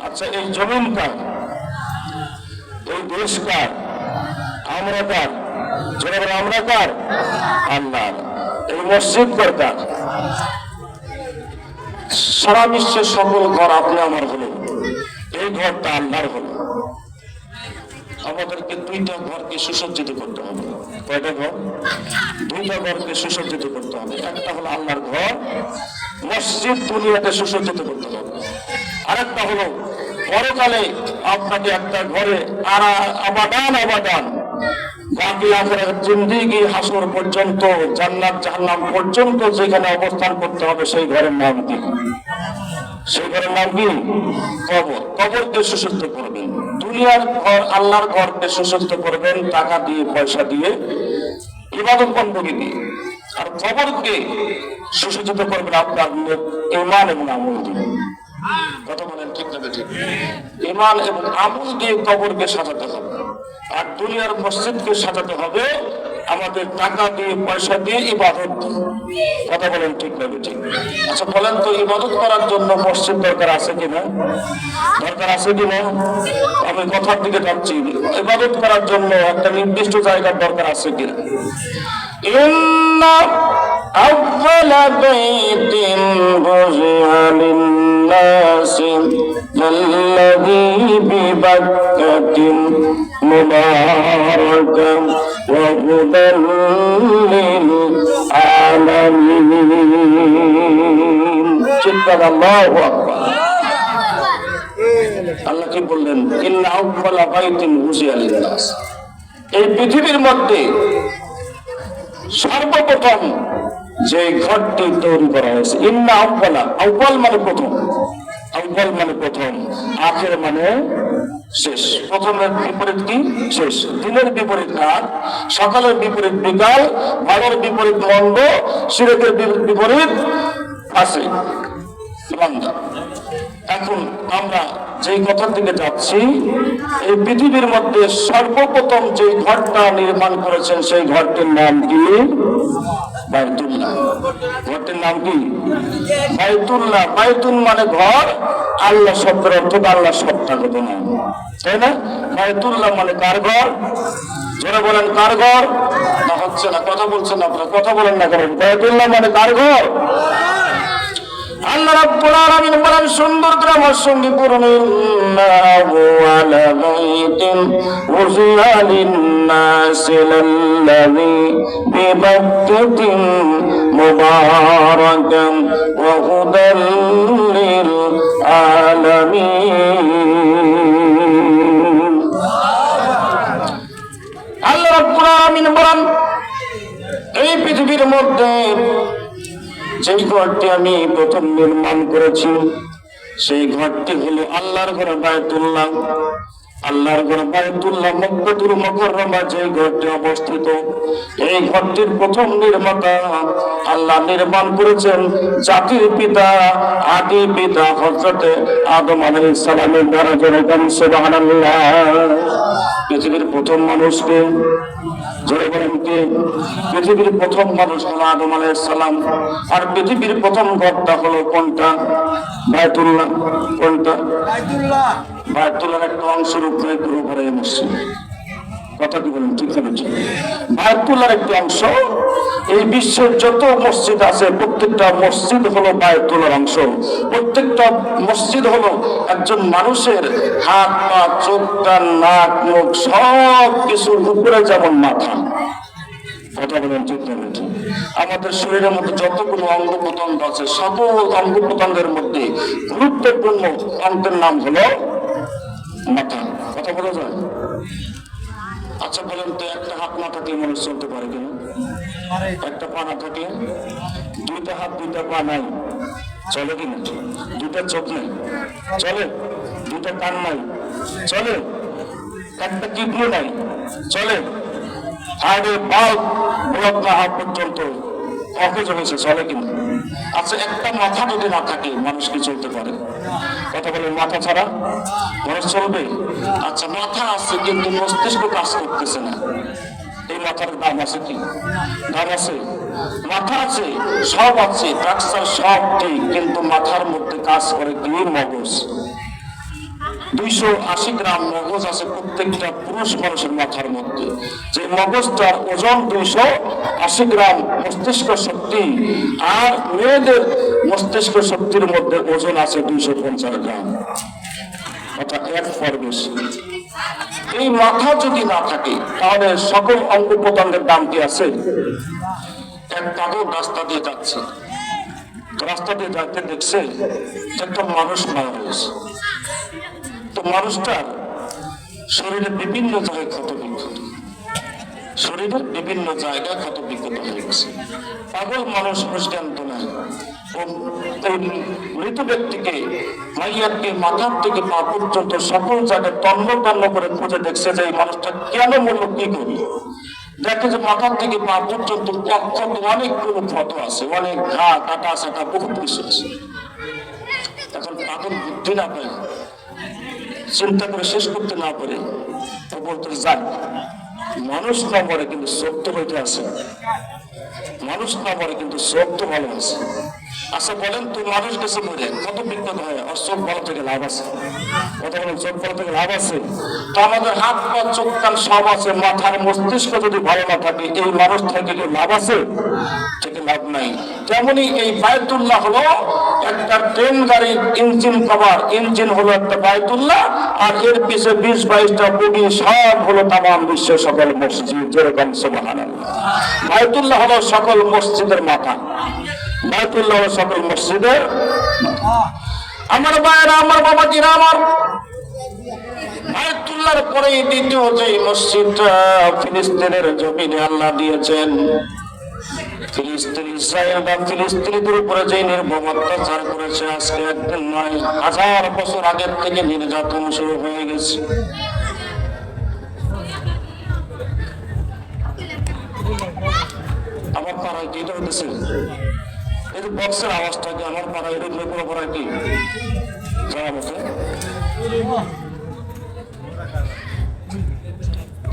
আচ্ছা, এই জমিন কার, এই দেশ কার, আমরা কার? জনগণ আমরা কার? আল্লাহ। এই মসজিদ কার? সারা বিশ্বের সকল ঘর আপনি আমার হলো, এই ঘরটা আল্লাহর হলো। আমাদেরকে দুইটা ঘরকে সুসজ্জিত করতে হবে। কয়টা ঘর? দুইটা ঘরকে সুসজ্জিত করতে হবে। একটা হলো আল্লাহর ঘর, মসজিদ দুনিয়াতে সুসজ্জিত করতে হবে। আরেকটা হলো পরকালে আপনাকে একটা ঘরে আবাদান বাকি আখিরাত জিন্দেগি হাসর পর্যন্ত, জান্নাত জাহান্নাম পর্যন্ত যেখানে অবস্থান করতে হবে, সেই ঘরের নাম কি? সেই ঘরের নাম কি? কবর। কবরকে সুসজ্জিত করবেন। দুনিয়ার ঘর আল্লাহর ঘরকে সুসজ্জিত করবেন টাকা দিয়ে, পয়সা দিয়ে, ইবাদত বন্দী দিয়ে। আর কবরকে সুসজ্জিত করবেন আপনার ঈমান এবং আমল দিয়ে। কথা বলেন ঠিক না ঠিক? ঈমান এবং আমল দিয়ে কবরকে সাজাতে হবে। আর দুনিয়ার মসজিদকে সাজাতে হবে আমাদের টাকা দিয়ে, পয়সা দিয়ে, ইবাদত দিয়ে। কথা বলেন ঠিক না ঠিক? আচ্ছা বলেন তো, ইবাদত করার জন্য মসজিদ দরকার আছে কিনা? দরকার আছে কিনা? আমি কথার দিকে যাচ্ছি। ইবাদত করার জন্য একটা নির্দিষ্ট জায়গার দরকার আছে কিনা? ইন্না আউয়ালা বাইতিন বুযিআ লিন-নাসি লাল্লাযী বিবাক্কাতিন মুবারাকান ওয়া হুদাল লিল-আলামিন। চিৎকার আল্লাহু আকবার। আল্লাহ কি বললেন? ইন্না আউয়ালা বাইতিন বুযিআ লিন-নাস। এই পৃথিবীর মধ্যে সর্বপ্রথম যে ঘরটি তৈরি করা হয়েছে, ইন্না আউয়ালা, আউয়াল মানে প্রথম, আউয়াল মানে প্রথম, আখির মানে শেষ। প্রথমের বিপরীত কি? শেষ। দিনের বিপরীত রাত, সকালের বিপরীত বিকাল, ভালোর বিপরীত মন্দ, শিরকের বিপরীত ফাসিক, বান্দা। এখন আমরা যেই কথার দিকে যাচ্ছি, এই পৃথিবীর মধ্যে সর্বপ্রথম যে ঘরটা নির্মাণ করেছেন সেই ঘরটির নাম কি? বাইতুল্লাহ। ঘরটির নাম কি? বাইতুল্লাহ। বাইতুল মানে ঘর, আল্লাহ শব্দের অর্থ আল্লাহ সত্তাগত নাম, তাই না? বাইতুল্লাহ মানে কার ঘর? যারা বলেন কার ঘর? না হচ্ছে না, কথা বলছেন আপনারা, কথা বলেন না কারণ বাইতুল্লাহ মানে কার ঘর? আল্লাহ রাব্বুল আলামিন বলেন সুন্দর করে আমার সঙ্গে পড়ুন, আওয়ালা বাইতিন উযিআ লিন-নাসি লাল্লাযী বিবাক্কাতিন মুবারাকান ওয়া হুদাল লিল-আলামিন। আল্লাহ রাব্বুল আলামিন বলেন এই পৃথিবীর মধ্যে যেই ঘরটি আমি প্রথম নির্মাণ করেছি সেই ঘরটি হলো আল্লাহর ঘর বাইতুল্লাহ। আল্লাহর ঘর বাইতুল্লাহ মক্কাতুল মুকাররমা যে ঘরটি অবস্থিত, এই ঘরটির প্রথম নির্মাতা আল্লাহ নির্মাণ করেছেন জাতির পিতা, আদি পিতা হযরতে আদম আলাইহিস সালামের দ্বারা। যেরকম সুবহানাল্লাহ। পৃথিবীর প্রথম মানুষকে জোরে বলেন কে? পৃথিবীর প্রথম মানুষ হলো আদম আলাইহিস সালাম। আর পৃথিবীর প্রথম ঘরটা হলো কোনটা? বাইতুল্লাহ। কোনটা? বাইতুল্লাহ। বাইতুল্লাহর একটা অংশের উপরে পুরোপুরি মসজিদ। কথা কি বলেন ঠিক আছে? বাইতুল্লাহর একটি অংশ। এই বিশ্বের যত মসজিদ আছে প্রত্যেকটা মসজিদ হলো বাইতুল্লাহর অংশ। প্রত্যেকটা মসজিদ হলো একজন মানুষের হাত পা, চোখ কান, নাক মুখ সব কিছুর উপরে যেমন মাথা। কথা বলেন ঠিক না? আমাদের শরীরের মধ্যে যতগুলো অঙ্গ প্রত্যঙ্গ আছে সকল অঙ্গ প্রত্যঙ্গের মধ্যে গুরুত্বপূর্ণ অঙ্গের নাম হলো মাথা। কথা বলা যায়? আচ্ছা বলেন তো, একটা হাত না থাকলে মানুষ চলতে পারে কিনা? একটা পা না থাকলে? দুইটা হাত দুইটা পা নাই, চলে কিনা? দুইটা চোখ নেই, চলে? দুইটা কান নাই, চলে? একটা কিডনি নাই, চলে? হার্টের বাল্ব ব্লক না হওয়া পর্যন্ত অকেজ হয়েছে, চলে কিনা? আচ্ছা একটা মাথা যদি না থাকে মানুষ কি চলতে পারে? কথা বলে মাথা ছাড়া মানুষ চলবে? আচ্ছা মাথা আছে কিন্তু মস্তিষ্ক কাজ করতেছে না, এই মাথার দাম আছে কি? দাম আছে? মাথা আছে, সব আছে, ট্রাকচার সব ঠিক, কিন্তু মাথার মধ্যে কাজ করে কি? মগজ। 280 গ্রাম মগজ আছে প্রত্যেকটা পুরুষ মানুষের মাথার মধ্যে। যে মগজটার ওজন 280 গ্রাম মস্তিষ্ক শক্তি, আর মেয়েদের মস্তিষ্ক শক্তির মধ্যে ওজন আছে 250 গ্রাম, অর্থাৎ 1 বেশি। এই মাথা যদি না থাকে তাহলে সকল অঙ্গ প্রত্যঙ্গের দাম কি আছে? এক পাগল রাস্তা দিয়ে যাচ্ছে, রাস্তা দিয়ে যাতে দেখছে একটা মানুষ মারা হয়েছে, তো মানুষটার শরীরে বিভিন্ন জায়গায় ক্ষত বিক্ষত, শরীরের বিভিন্ন জায়গায় ক্ষত বিক্ষত হয়ে গেছে। পাগল মানুষ জ্ঞান্ত নাই, এই মৃত ব্যক্তিকে মাইয়াকে মাথার থেকে পা পর্যন্ত সকল জায়গায় তন্ন তন্ন করে খুঁজে দেখছে যে এই মানুষটা কেন মূল্য কি করি। দেখে যে মাথার থেকে পা পর্যন্ত অনেকগুলো ক্ষত আছে, অনেক ঘা কাটা সাটা বহুত কিছু আছে। এখন পাগল বুদ্ধি না পায়, চিন্তা করে শেষ করতে না পারে, তো বলতে যাক মানুষ না মরে কিন্তু চোখ তো হইতে আছে, মানুষ না মরে কিন্তু চোখ তো ভালো আছে। আচ্ছা বলেন তুই মানুষ কাছে মরে কত বিপদ হয়, আর চোখ ভালো থেকে লাভ আছে? কথা বলেন, চোখ ভালো থেকে লাভ আছে? তো আমাদের হাত পা চোখ কান সব আছে, মাথার মস্তিষ্ক যদি ভালো না থাকে এই মানুষ থেকে কি লাভ আছে? থেকে লাভ নাই। তেমনি এই বায়তুল্লাহ হলো একটা ট্রেন গাড়ির ইঞ্জিন কভার, ইঞ্জিন হলো একটা বায়তুল্লাহ, আর এর পিছে 20-22টা বগি, সব হলো তামাম বিশ্বের সকল মসজিদ। যেরকম সুবহানাল্লাহ, বায়তুল্লাহ হলো সকল মসজিদের মাথা, বায়তুল্লাহ হলো সকল মসজিদের। আমার ভাইয়েরা, আমার বাবাজিরা, আমার বায়তুল্লাহর পরে দ্বিতীয় যে মসজিদটা ফিলিস্তিনের জমিনে আল্লাহ দিয়েছেন, ফিলিস্তিন ইসরায়েল বা ফিলিস্তিনিদের উপরে যে নির্মম অত্যাচার করেছে, আজকে একদিন নয় 1000 বছর আগের থেকে নির্যাতন শুরু হয়ে গেছে। আমার পাড়ায় কি এটা হতেছে? এই যে বক্সের আওয়াজটা কি আমার পাড়ায়, এটা পুরো পাড়ায় কি জানা বসে?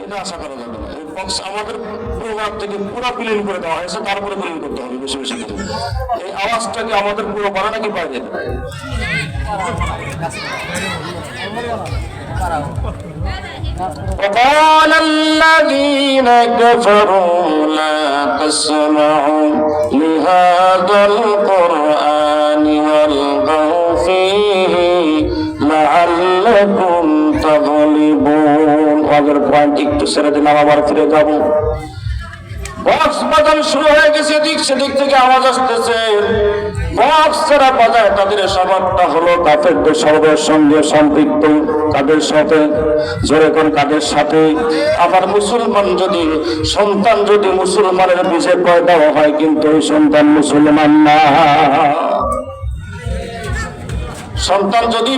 এটা আশা করা যাবে না। এই বক্স আমাদের প্রোগ্রাম থেকে পুরো ক্লিন করে দেওয়া হয়েছে, তারপরে ক্লিন করতে হবে বেশি বেশি করে। এই আওয়াজটাকে আমাদের পুরো পাড়া নাকি বাইরে? وقال الذين كفروا لا تسمعوا لهذا القرآن والغوا فيه لعلكم تغلبون। আগের পয়েন্ট একটু ছেড়ে দিলাম, আবার ফিরে যাব। বক্স বাজানো শুরু হয়ে গেছে, এদিক সেদিক থেকে আওয়াজ আসতেছে। বক্স যারা বাজায় তাদের স্বভাবটা হলো কাফেরদের সর্বের সঙ্গে সম্পৃক্ত। কাদের সাথে? যেরকম কাদের সাথে? আবার মুসলমান যদি সন্তান যদি মুসলমানের বীজে পয়দা হয়, কিন্তু ওই সন্তান মুসলমান না। সন্তান যদি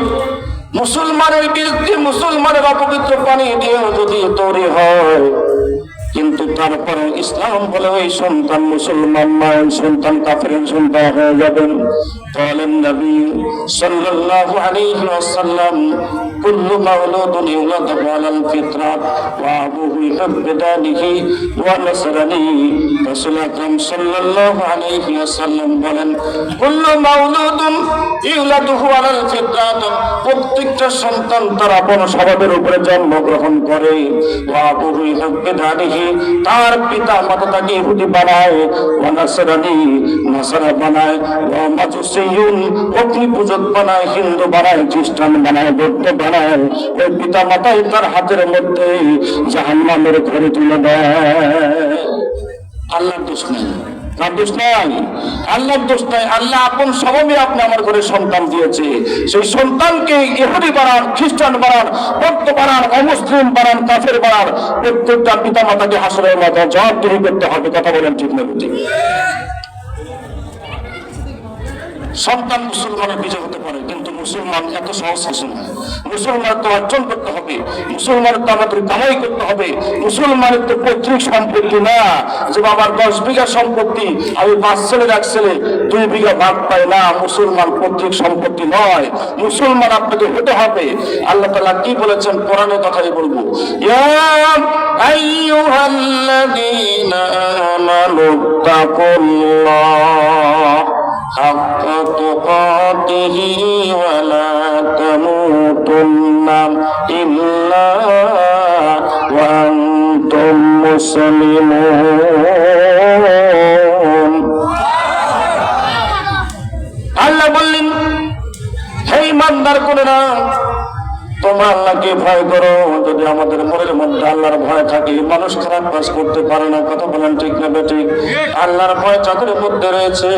মুসলমানের বীজ দিয়ে, মুসলমানের অপবিত্র পানি দিয়ে যদি তৈরি হয়, কিন্তু তারপরে ইসলাম বলে ওই সন্তান মুসলমান নয়, সন্তান কাফেরের সন্তান হয়ে যাবেন। বলেন নবী সাল্লাল্লাহু আলাইহি ওয়াসাল্লাম, কুল্লু মাওলুদুন ইউলাদু আলাল ফিতরাত ওয়া আবুহু ইউহাব্বিদানিহি ওয়া নাসরানি। রাসূল আকরাম সাল্লাল্লাহু আলাইহি ওয়াসাল্লাম বলেন, কুল্লু মাওলুদুন ইউলাদু আলাল ফিতরাত, প্রত্যেকটা সন্তান তার আপন স্বভাবের উপরে জন্মগ্রহণ করে। ওয়া আবুহু ইউহাব্বিদানিহি, তার পিতা মাতা তাকে ইহুদি বানায়, ওয়া নাসরানি, নাসারা বানায়, ওয়া মাজুসিয়ুন, অগ্নি পূজক বানায়, হিন্দু বানায়, খ্রিস্টান বানায়, বৌদ্ধ বানায়। ওই পিতা মাতাই তার হাতের মধ্যে জাহান্নামের ঘরে তুলে দেয়। আল্লাহর দোষ নাই, তার দোষ নাই, আল্লাহর দোষ নাই। আল্লাহ আপন স্বভাবে আপনি আমার ঘরে সন্তান দিয়েছে। সেই সন্তানকে ইহুদি বানান, খ্রিস্টান বানান, বৌদ্ধ বানান, অমুসলিম বানান, কাফের বানান, প্রত্যেকটা পিতা মাতাকে হাসরের মাথায় জবাবদিহি করতে হবে। কথা বলেন ঠিক না? সন্তান মুসলমানের বিজয় হতে পারে, কিন্তু মুসলমান এত সহজ কিছু নয়। মুসলমান তো অর্জন করতে হবে, মুসলমানের তো আমাদের কামাই করতে হবে। মুসলমানের তো পৈতৃক সম্পত্তি না যে বাবার 10 বিঘা সম্পত্তি, আমি 5 ছেলে 1 ছেলে 2 বিঘা ভাগ পাই না। মুসলমান পৈতৃক সম্পত্তি নয়, মুসলমান আপনাকে হতে হবে। আল্লাহ তাআলা কি বলেছেন কোরআনের কথাই বলবো, ইয়া আইয়ুহাল্লাযীনা আমানু তাকুল্লাহ حق تقاته ولا تموتن إلا وأنتم مسلمون আল্লাহ বললেন, হে ইমানদার কোনেরা, তোমরা আল্লাহকে ভয় করো। যদি আমাদের মনের মধ্যে আল্লাহর ভয় থাকে, মানুষ খারাপ কাজ করতে পারে না। কথা বলেন ঠিক না বেঠিক? আল্লাহর ভয় যাদের মধ্যে রয়েছে,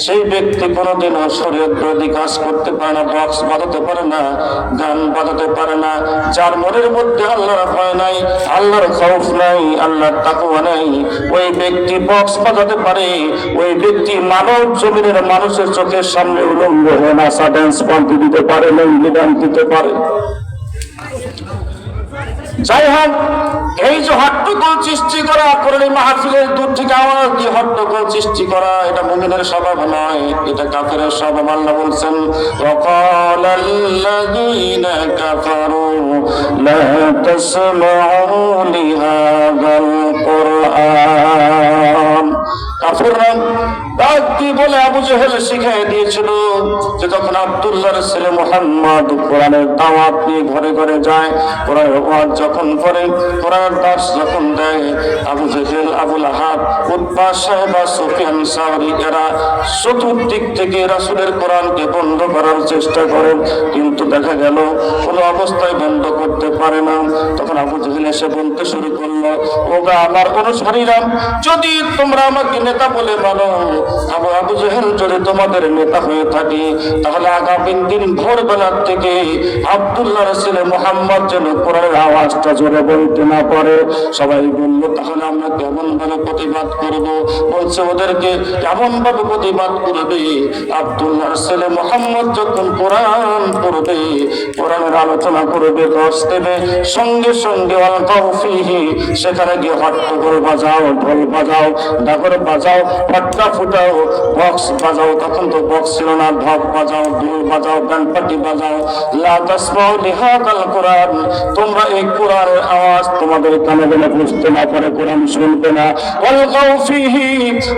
সেই ব্যক্তি কোনোদিনও শরীয়ত বিরোধী কাজ করতে পারে না, বক্স বাজাতে পারে না, গান বাজাতে পারে না। যার মনের মধ্যে আল্লাহর ভয় নাই, আল্লাহর খৌফ নাই, আল্লাহর তাকওয়া নাই, ওই ব্যক্তি বক্স বাজাতে পারে। ওই ব্যক্তি মানব জমিনের মানুষের চোখের সামনে উলঙ্গ হয়ে নাচা ড্যান্স পাল্টি দিতে পারে, লঙ্গি গান দিতে পারে। যাই হোক, এই যে হট্টগোল সৃষ্টি করা, কোরআনী মাহফিলের দূর থেকে আওয়াজ দিয়ে হট্টগোল সৃষ্টি করা, এটা মুমিনের স্বভাব নয়, এটা কাফেরের স্বভাব। আল্লাহ বলছেন, ওয়াকালাল্লাযীনা কাফারু লা তাসমাউ লিহাযাল কুরআন। কাফেররা কি বলে আবু জেহেল শিখিয়ে দিয়েছিল যে যখন আব্দুল্লাহর ছেলে মুহাম্মদ কোরআনের দাওয়াত নিয়ে ঘরে ঘরে যায়, কোরআনের ওয়াজ যখন করে, কোরআনের দাস যখন দেয়, আবু জেহেল, আবুল আহাব, উতবা, সাহেবা, সুফিয়ান সাওরি এরা চতুর্দিক থেকে রাসূলের কোরআনকে বন্ধ করার চেষ্টা করে, কিন্তু দেখা গেল কোনো অবস্থায় বন্ধ করতে পারে না। তখন আবু জেহেল এসে বলতে শুরু করলো, ওগা আমার অনুসারীরা, যদি তোমরা আমাকে নেতা বলে মানো, আবু জেহেল যদি তোমাদের নেতা হয়ে থাকে, তাহলে আগামী দিন ভোরবেলার থেকে আব্দুল্লাহর ছেলে মুহাম্মদ যেন কোরআনের আওয়াজটা জোরে বলতে না পারে। সবাই বলল, তাহলে আমরা কেমন ভাবে প্রতিবাদ করব? বলছে, ওদেরকে কেমন ভাবে প্রতিবাদ করবে? আব্দুল্লাহর ছেলে মুহাম্মদ যখন কোরআন পড়বে, কোরআনের আলোচনা করবে, দর্শ দেবে, সঙ্গে সঙ্গে সেখানে গিয়ে হট্টগোল বাজাও, ঢোল বাজাও, ডাগর বাজাও, ফাটকা ফুটাও, বক্স বাজাও। তখন তো বক্স ছিল না, ঢপ বাজাও, ঢোল বাজাও, ব্যান্ড পার্টি বাজাও। লা তাসমাউ লিহাযাল কুরআন, তোমরা এই কোরআনের আওয়াজ তোমাদের কানে যেন বুঝতে না পারে, কোরআন শুনবে না। ওয়ালগাউ ফীহি,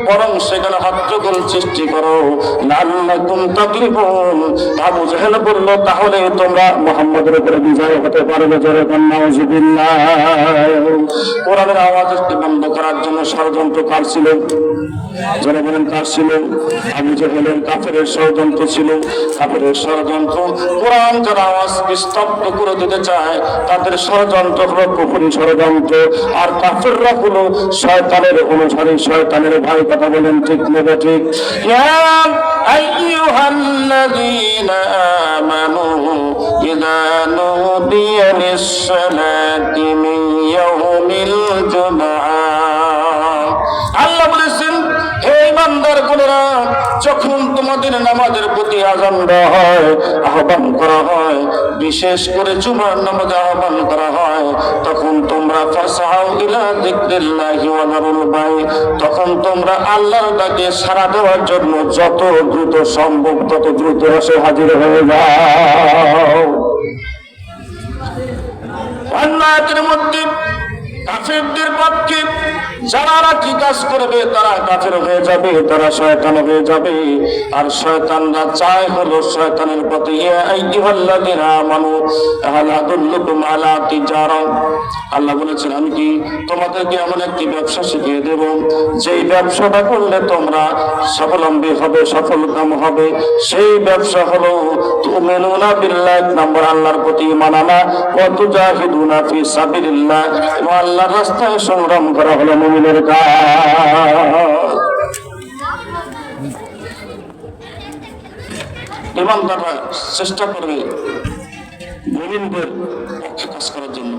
বরং সেখানে হট্টগোল সৃষ্টি করো। লাআল্লাকুম তাগলিবুন। আবু জেহেল বলল, তাহলে তোমরা মুহাম্মদের উপরে বিজয় হতে পারবে। জোরে বলেন নাউযুবিল্লাহ। কোরআনের আওয়াজ বন্ধ করার জন্য ষড়যন্ত্র কার ছিল? যারা বলেন কার ছিল? আবু জেহেলের, কাফেরের ষড়যন্ত্র ছিল। কাফেরের ষড়যন্ত্র, কোরআন যারা আওয়াজ স্তব্ধ করে দিতে চায়, তাদের ষড়যন্ত্র হলো কুফরি ষড়যন্ত্র। আর কাফেররা হলো শয়তানের অনুসারী, শয়তানের ভাই। কথা বলেন ঠিক নেবে ঠিক? ইয়া আইয়ুহাল্লাযীনা আমানু ইযা নুদিয়া লিস-সালাতি মিন ইয়াউমিল জুমআহ। আল্লাহ বলেছেন, হে ইমানদার কোনেরা, যখন তোমাদের নামাজের প্রতি আযান দেওয়া হয়, আহ্বান করা হয়, বিশেষ করে জুমার নামাজে আহ্বান করা হয়, তখন তোমরা ফাসআউ ইলা যিকরিল্লাহি ওয়া যারুল বাই, তখন তোমরা আল্লাহর ডাকে সাড়া দেওয়ার জন্য যত দ্রুত সম্ভব তত দ্রুত এসে হাজির হয়ে যাও। আয়াতের মধ্যে কাফেরদের পক্ষে যারা কি কাজ করবে, তারা কাফের হয়ে যাবে, তারা শয়তান হয়ে যাবে। আর শয়তানরা চায় হলো শয়তানের পথে। ইয়া আইয়ুহাল্লাযীনা আমানু হাল আদুল্লুকুম আলা তিজারা, আল্লাহ বলেছেন, আমি কি তোমাদেরকে এমন একটি ব্যবসা শিখিয়ে দেব, যেই ব্যবসাটা করলে তোমরা স্বাবলম্বী হবে, সফলকাম হবে। সেই ব্যবসা হলো তুমিনুনা বিল্লাহ, এক নম্বর আল্লাহর প্রতি ঈমান আনা, ওয়া তুজাহিদুনা ফি সাবিলিল্লাহ, এবং আল্লাহর রাস্তায় সংগ্রাম করা হলো মুমিনের কাজ। ইমানদাররা চেষ্টা করবে মুমিনদের পক্ষে কাজ করার জন্য।